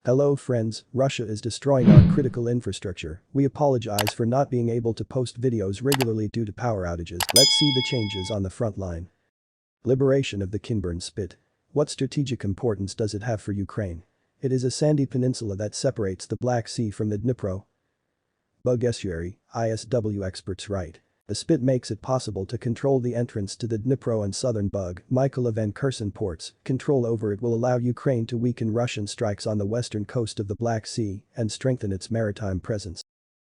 Hello friends, Russia is destroying our critical infrastructure. We apologize for not being able to post videos regularly due to power outages. Let's see the changes on the front line. Liberation of the Kinburn Spit. What strategic importance does it have for Ukraine? It is a sandy peninsula that separates the Black Sea from the Dnipro Bug estuary, ISW experts write. The spit makes it possible to control the entrance to the Dnipro and southern Bug, Mykolaiv and Kherson ports. Control over it will allow Ukraine to weaken Russian strikes on the western coast of the Black Sea and strengthen its maritime presence.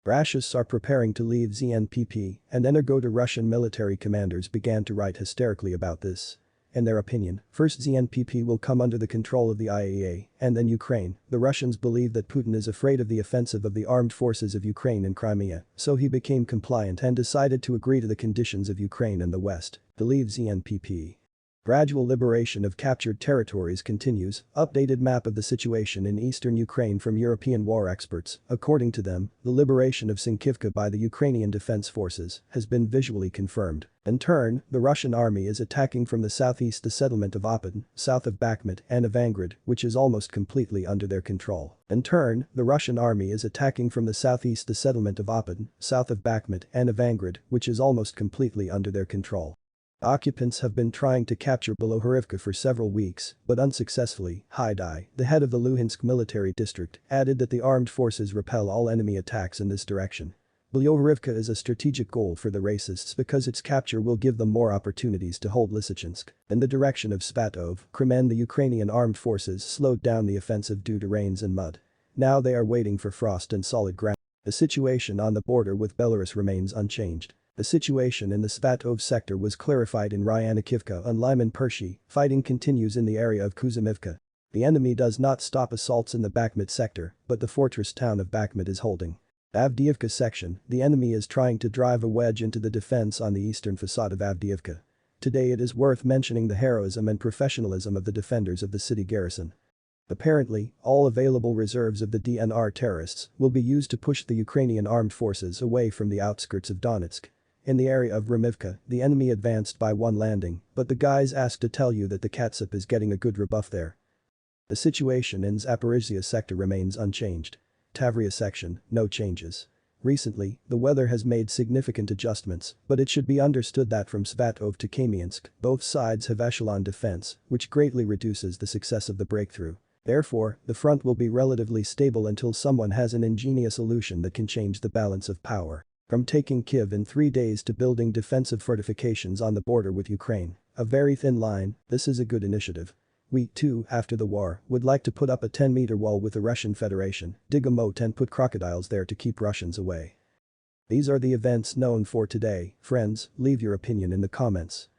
RUSSIANS are preparing to leave ZNPP, and Russian military commanders began to write hysterically about this. In their opinion, first ZNPP will come under the control of the IAEA, and then Ukraine. The Russians believe that Putin is afraid of the offensive of the armed forces of Ukraine in Crimea, so he became compliant and decided to agree to the conditions of Ukraine and the West to leave ZNPP. Gradual liberation of captured territories continues. Updated map of the situation in eastern Ukraine from European war experts. According to them, the liberation of Sinkivka by the Ukrainian Defense Forces has been visually confirmed. In turn, the Russian army is attacking from the southeast the settlement of Opytn, south of Bakhmut and Ivangrad, which is almost completely under their control. In turn, the Russian army is attacking from the southeast the settlement of Opytn, south of Bakhmut and Ivangrad, which is almost completely under their control. Occupants have been trying to capture Bilohorivka for several weeks, but unsuccessfully. Haidai, the head of the Luhansk military district, added that the armed forces repel all enemy attacks in this direction. Bilohorivka is a strategic goal for the racists because its capture will give them more opportunities to hold Lysychansk. In the direction of Svatov, Kremen, the Ukrainian armed forces slowed down the offensive due to rains and mud. Now they are waiting for frost and solid ground. The situation on the border with Belarus remains unchanged. The situation in the Svatov sector was clarified in Ryanikivka and Lyman Pershi. Fighting continues in the area of Kuzymivka. The enemy does not stop assaults in the Bakhmut sector, but the fortress town of Bakhmut is holding. Avdiivka section, the enemy is trying to drive a wedge into the defense on the eastern facade of Avdiivka. Today it is worth mentioning the heroism and professionalism of the defenders of the city garrison. Apparently, all available reserves of the DNR terrorists will be used to push the Ukrainian armed forces away from the outskirts of Donetsk. In the area of Remivka, the enemy advanced by one landing, but the guys asked to tell you that the Katsap is getting a good rebuff there. The situation in Zaporizhzhia sector remains unchanged. Tavria section, no changes. Recently, the weather has made significant adjustments, but it should be understood that from Svatov to Kamiansk, both sides have echelon defense, which greatly reduces the success of the breakthrough. Therefore, the front will be relatively stable until someone has an ingenious solution that can change the balance of power. From taking Kiev in 3 days to building defensive fortifications on the border with Ukraine, a very thin line, this is a good initiative. We, too, after the war, would like to put up a 10-meter wall with the Russian Federation, dig a moat and put crocodiles there to keep Russians away. These are the events known for today. Friends, leave your opinion in the comments.